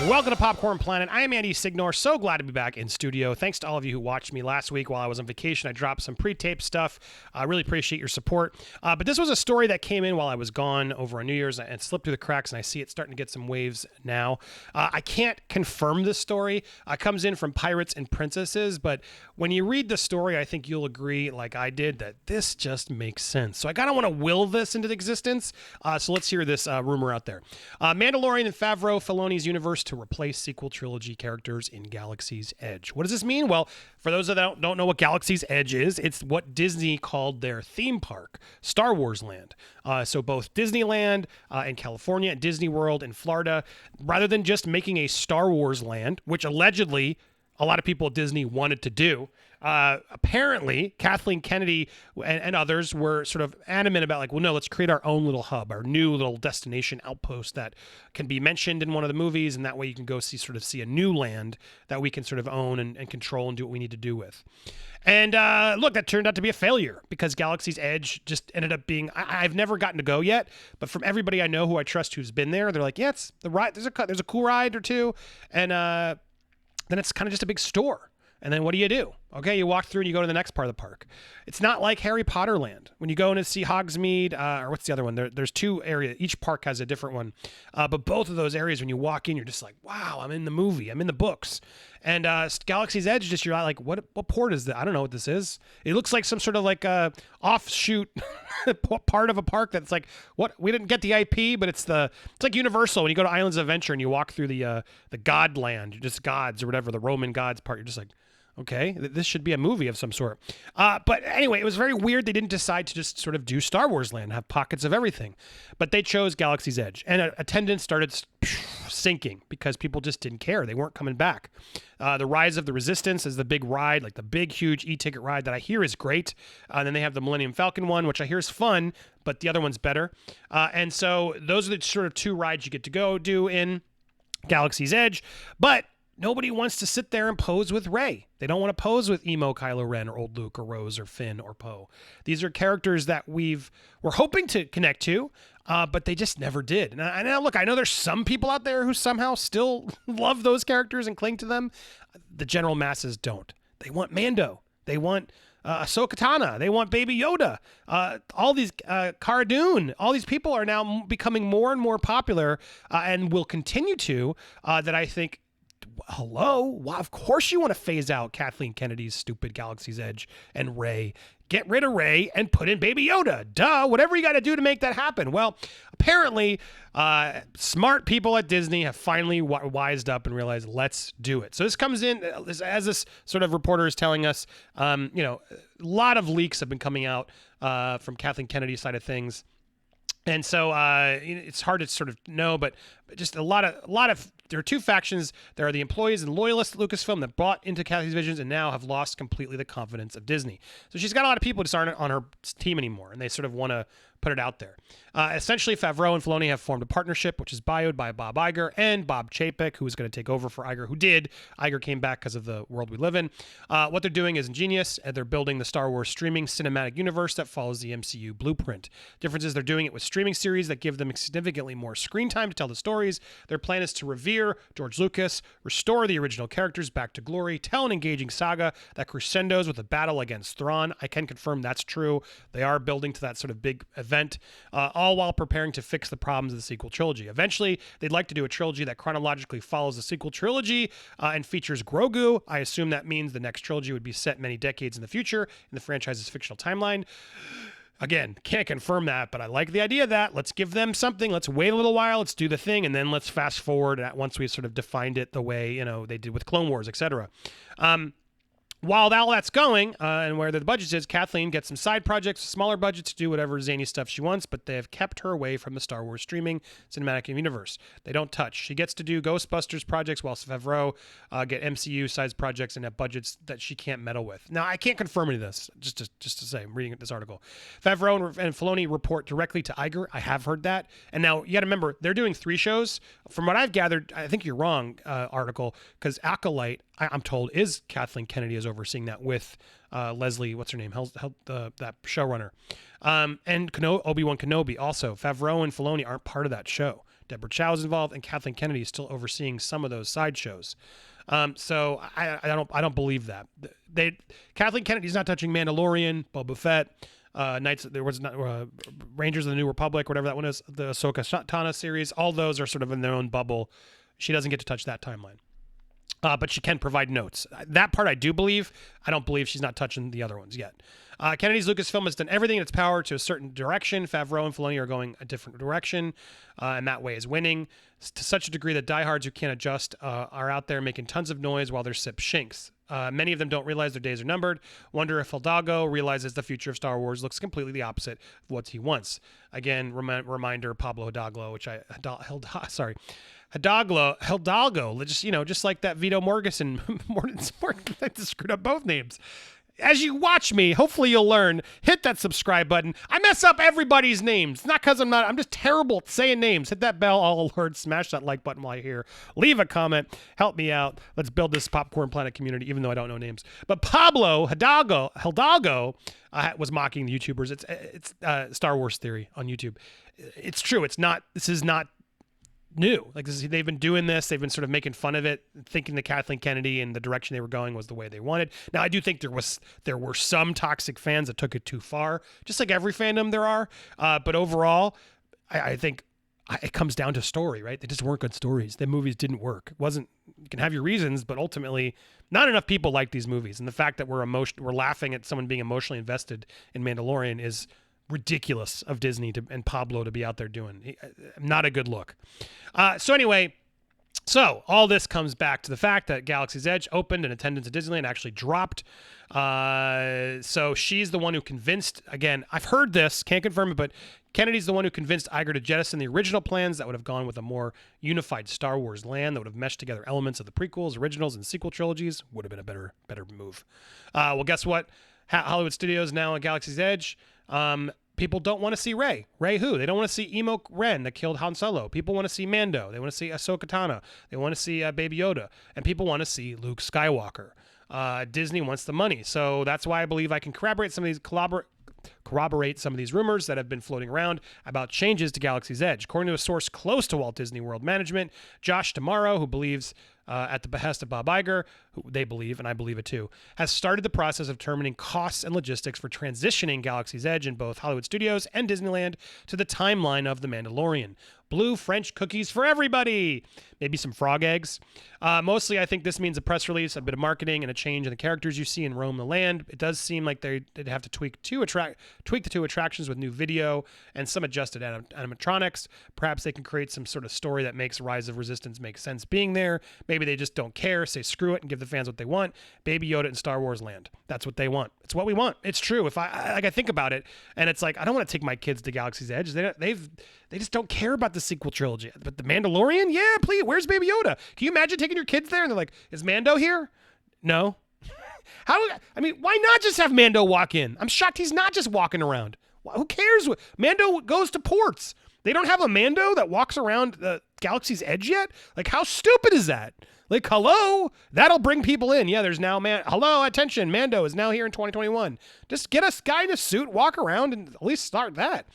Welcome to Popcorn Planet. I am Andy Signor. So glad to be back in studio. Thanks to all of you who watched me last week while I was on vacation. I dropped some pre-taped stuff. I really appreciate your support. But this was a story that came in while I was gone over on New Year's and slipped through the cracks, and I see it starting to get some waves now. I can't confirm this story. It comes in from Pirates and Princesses, but when you read the story, I think you'll agree, like I did, that this just makes sense. So I kind of want to will this into existence. So let's hear this rumor out there. Mandalorian and Favreau, Filoni's universe to replace sequel trilogy characters in Galaxy's Edge. What does this mean? Well, for those that don't know what Galaxy's Edge is, it's what Disney called their theme park, Star Wars Land. So both Disneyland in California and Disney World in Florida, rather than just making a Star Wars land, which allegedly a lot of people at Disney wanted to do. Apparently, Kathleen Kennedy and others were sort of adamant about, like, well, no, let's create our own little hub, our new little destination outpost that can be mentioned in one of the movies, and that way you can go see a new land that we can sort of own and control and do what we need to do with. And look, that turned out to be a failure because Galaxy's Edge just ended up being, I've never gotten to go yet, but from everybody I know who I trust who's been there, they're like, yeah, it's the ride. There's a cool ride or two, and then it's kind of just a big store. And then what do you do? Okay, you walk through and you go to the next part of the park. It's not like Harry Potter Land. When you go in to see Hogsmeade, or what's the other one? There's two areas. Each park has a different one. But both of those areas, when you walk in, you're just like, wow, I'm in the movie. I'm in the books. And Galaxy's Edge, just you're like, what port is that? I don't know what this is. It looks like some sort of like offshoot part of a park that's like, what? We didn't get the IP, but it's like Universal. When you go to Islands of Adventure and you walk through the God Land, you're just gods or whatever, the Roman gods part, you're just like, okay, this should be a movie of some sort. But anyway, it was very weird. They didn't decide to just sort of do Star Wars Land, have pockets of everything. But they chose Galaxy's Edge. And attendance started sinking because people just didn't care. They weren't coming back. The Rise of the Resistance is the big ride, like the big, huge e-ticket ride that I hear is great. And then they have the Millennium Falcon one, which I hear is fun, but the other one's better. And so those are the sort of two rides you get to go do in Galaxy's Edge. But nobody wants to sit there and pose with Rey. They don't want to pose with emo Kylo Ren or old Luke or Rose or Finn or Poe. These are characters that we're hoping to connect to, but they just never did. And now, look, I know there's some people out there who somehow still love those characters and cling to them. The general masses don't. They want Mando. They want Ahsoka Tano. They want Baby Yoda. All these Cara Dune. All these people are now becoming more and more popular and will continue to. That I think. Hello? Well, of course you want to phase out Kathleen Kennedy's stupid Galaxy's Edge and Rey. Get rid of Rey and put in Baby Yoda. Duh, whatever you got to do to make that happen. Well, apparently, smart people at Disney have finally wised up and realized, let's do it. So this comes in, as this sort of reporter is telling us, a lot of leaks have been coming out from Kathleen Kennedy's side of things. And so it's hard to sort of know, but just a lot of there are two factions. There are the employees and loyalists at Lucasfilm that bought into Kathy's visions and now have lost completely the confidence of Disney. So she's got a lot of people who just aren't on her team anymore, and they sort of want to put it out there. Essentially, Favreau and Filoni have formed a partnership, which is bioed by Bob Iger and Bob Chapek, who is going to take over for Iger, who did. Iger came back because of the world we live in. What they're doing is ingenious, and they're building the Star Wars streaming cinematic universe that follows the MCU blueprint. Difference is they're doing it with streaming series that give them significantly more screen time to tell the stories. Their plan is to revere George Lucas, restore the original characters back to glory, tell an engaging saga that crescendos with a battle against Thrawn. I can confirm that's true. They are building to that sort of big event, all while preparing to fix the problems of the sequel trilogy. Eventually, they'd like to do a trilogy that chronologically follows the sequel trilogy and features Grogu. I assume that means the next trilogy would be set many decades in the future in the franchise's fictional timeline. Again, can't confirm that, but I like the idea of that. Let's give them something. Let's wait a little while. Let's do the thing, and then let's fast forward once we've sort of defined it the way they did with Clone Wars, etc. While all that's going, and where the budget is, Kathleen gets some side projects, smaller budgets to do whatever zany stuff she wants, but they have kept her away from the Star Wars streaming cinematic universe. They don't touch. She gets to do Ghostbusters projects while Favreau get MCU-sized projects and have budgets that she can't meddle with. Now, I can't confirm any of this, just to say, I'm reading this article. Favreau and Filoni report directly to Iger. I have heard that. And now, you got to remember, they're doing 3 shows. From what I've gathered, I think you're wrong, article, because Acolyte, I'm told, is Kathleen Kennedy is overseeing that with Leslie, what's her name, that showrunner. And Obi-Wan Kenobi also. Favreau and Filoni aren't part of that show. Deborah Chow is involved, and Kathleen Kennedy is still overseeing some of those sideshows. So I don't believe that. Kathleen Kennedy's not touching Mandalorian, Boba Fett, Knights. There was not Rangers of the New Republic, whatever that one is. The Ahsoka Tano series. All those are sort of in their own bubble. She doesn't get to touch that timeline. But she can provide notes. That part I do believe. I don't believe she's not touching the other ones yet. Kennedy's Lucasfilm has done everything in its power to a certain direction. Favreau and Filoni are going a different direction, and that way is winning to such a degree that diehards who can't adjust are out there making tons of noise while their ship shinks. Many of them don't realize their days are numbered. Wonder if Hidalgo realizes the future of Star Wars looks completely the opposite of what he wants. Again, reminder: Pablo Hidalgo, Hidalgo, just like that Vito Mortensen, I just screwed up both names. As you watch me, hopefully you'll learn, hit that subscribe button. I mess up everybody's names. Not because I'm just terrible at saying names. Hit that bell, all alerts, smash that like button while you're here. Leave a comment, help me out. Let's build this Popcorn Planet community, even though I don't know names. But Pablo Hidalgo was mocking the YouTubers. It's Star Wars Theory on YouTube. It's true. This is not new. They've been doing this. They've been sort of making fun of it, thinking that Kathleen Kennedy and the direction they were going was the way they wanted. Now, I do think there were some toxic fans that took it too far, just like every fandom there are. But overall, I think it comes down to story, right? They just weren't good stories. The movies didn't work. You can have your reasons, but ultimately, not enough people like these movies. And the fact that we're laughing at someone being emotionally invested in Mandalorian is ridiculous of Disney and Pablo to be out there doing. Not a good look. So all this comes back to the fact that Galaxy's Edge opened and attendance at Disneyland actually dropped. So she's the one who convinced, again, I've heard this, can't confirm it, but Kennedy's the one who convinced Iger to jettison the original plans that would have gone with a more unified Star Wars land that would have meshed together elements of the prequels, originals, and sequel trilogies. Would have been a better move. Well, guess what? Hollywood Studios now at Galaxy's Edge. People don't want to see Rey. Rey who? They don't want to see Emo Ren that killed Han Solo. People want to see Mando. They want to see Ahsoka Tano. They want to see Baby Yoda. And people want to see Luke Skywalker. Disney wants the money. So that's why I believe I can corroborate some of these rumors that have been floating around about changes to Galaxy's Edge. According to a source close to Walt Disney World management, Josh D'Amaro, who believes at the behest of Bob Iger, who they believe, and I believe it too, has started the process of determining costs and logistics for transitioning Galaxy's Edge in both Hollywood Studios and Disneyland to the timeline of The Mandalorian. Blue French cookies for everybody. Maybe some frog eggs. Mostly, I think this means a press release, a bit of marketing, and a change in the characters you see in Roam the Land. It does seem like they'd have to tweak the two attractions with new video and some adjusted animatronics. Perhaps they can create some sort of story that makes Rise of Resistance make sense being there. Maybe they just don't care, say screw it, and give the fans what they want. Baby Yoda in Star Wars Land. That's what they want. It's what we want. It's true. If I think about it, and it's like I don't want to take my kids to Galaxy's Edge. They just don't care about the sequel trilogy. But The Mandalorian, yeah, please. Where's Baby Yoda? Can you imagine taking your kids there and they're like, "Is Mando here?" No. Why not just have Mando walk in? I'm shocked he's not just walking around. Who cares? Mando goes to ports. They don't have a Mando that walks around the Galaxy's Edge yet? Like, how stupid is that? Like, hello? That'll bring people in. Yeah, there's now, hello, attention, Mando is now here in 2021. Just get a guy in a suit, walk around, and at least start that.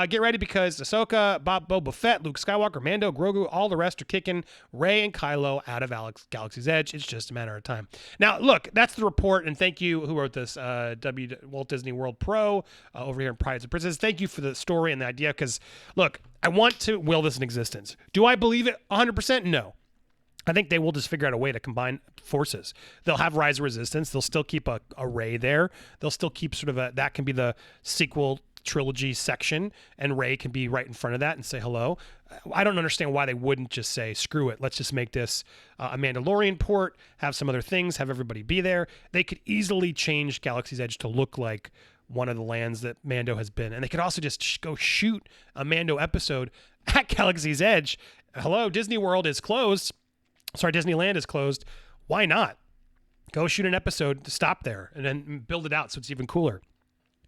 Get ready because Ahsoka, Boba Fett, Luke Skywalker, Mando, Grogu, all the rest are kicking Rey and Kylo out of Galaxy's Edge. It's just a matter of time. Now, look, that's the report, and thank you, who wrote this, Walt Disney World Pro over here in Pirates and Princess. Thank you for the story and the idea, because, look, I want to will this in existence. Do I believe it 100%? No. I think they will just figure out a way to combine forces. They'll have Rise of Resistance. They'll still keep a Rey there. They'll still keep sort of that can be the sequel trilogy section, and Rey can be right in front of that and say hello. I don't understand why they wouldn't just say, screw it, let's just make this a Mandalorian port, have some other things, have everybody be there. They could easily change Galaxy's Edge to look like one of the lands that Mando has been. And they could also just go shoot a Mando episode at Galaxy's Edge. Hello, Disney World is closed. Disneyland is closed. Why not? Go shoot an episode to stop there and then build it out so it's even cooler.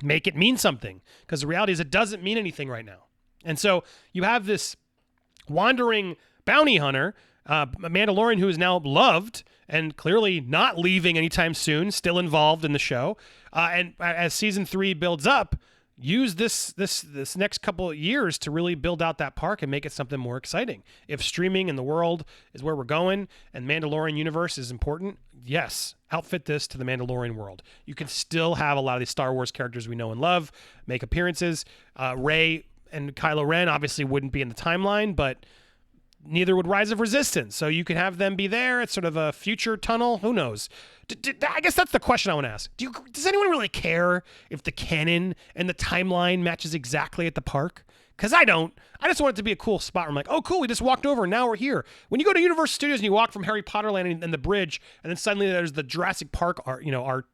Make it mean something, because the reality is it doesn't mean anything right now. And so you have this wandering bounty hunter, a Mandalorian who is now loved and clearly not leaving anytime soon, still involved in the show. And as season 3 builds up, use this next couple of years to really build out that park and make it something more exciting. If streaming in the world is where we're going and Mandalorian universe is important, yes, outfit this to the Mandalorian world. You can still have a lot of these Star Wars characters we know and love make appearances. Rey and Kylo Ren obviously wouldn't be in the timeline, but neither would Rise of Resistance. So you can have them be there. It's sort of a future tunnel. Who knows? I guess that's the question I want to ask. Does anyone really care if the canon and the timeline matches exactly at the park? Because I don't. I just want it to be a cool spot where I'm like, oh, cool, we just walked over and now we're here. When you go to Universal Studios and you walk from Harry Potter Land and the bridge, and then suddenly there's the Jurassic Park art,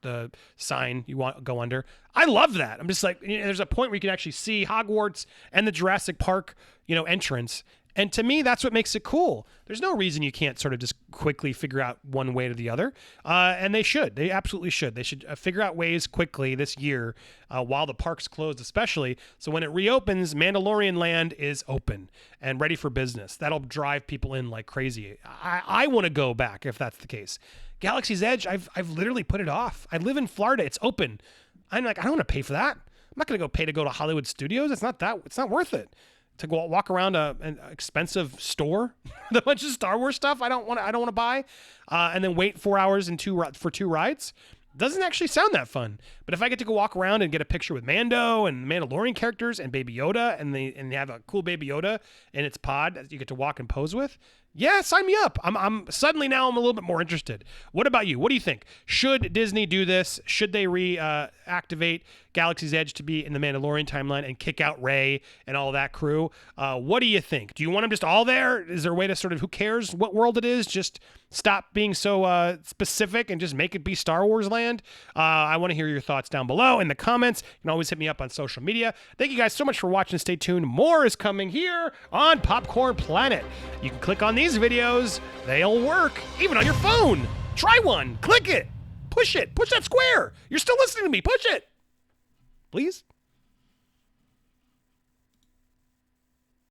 the sign you want to go under. I love that. I'm just like, there's a point where you can actually see Hogwarts and the Jurassic Park, entrance. And to me, that's what makes it cool. There's no reason you can't sort of just quickly figure out one way to the other. And they should. They absolutely should. They should figure out ways quickly this year while the park's closed especially. So when it reopens, Mandalorian Land is open and ready for business. That'll drive people in like crazy. I want to go back if that's the case. Galaxy's Edge, I've literally put it off. I live in Florida. It's open. I'm like, I don't want to pay for that. I'm not going to pay to go to Hollywood Studios. It's not worth it. To go walk around an expensive store with a bunch of Star Wars stuff I don't want to buy, and then wait 4 hours for 2 rides doesn't actually sound that fun. But if I get to go walk around and get a picture with Mando and Mandalorian characters and Baby Yoda, and they have a cool Baby Yoda in its pod that you get to walk and pose with, yeah, sign me up. I'm suddenly now I'm a little bit more interested. What about you? What do you think? Should Disney do this? Should they reactivate Galaxy's Edge to be in the Mandalorian timeline and kick out Rey and all that crew? What do you think? Do you want them just all there? Is there a way to sort of, who cares what world it is? Just stop being so specific and just make it be Star Wars land? I want to hear your thoughts down below in the comments. You can always hit me up on social media. Thank you guys so much for watching. Stay tuned. More is coming here on Popcorn Planet. You can click on these videos. They'll work even on your phone. Try one. Click it. Push it. Push that square. You're still listening to me. Push it. Please.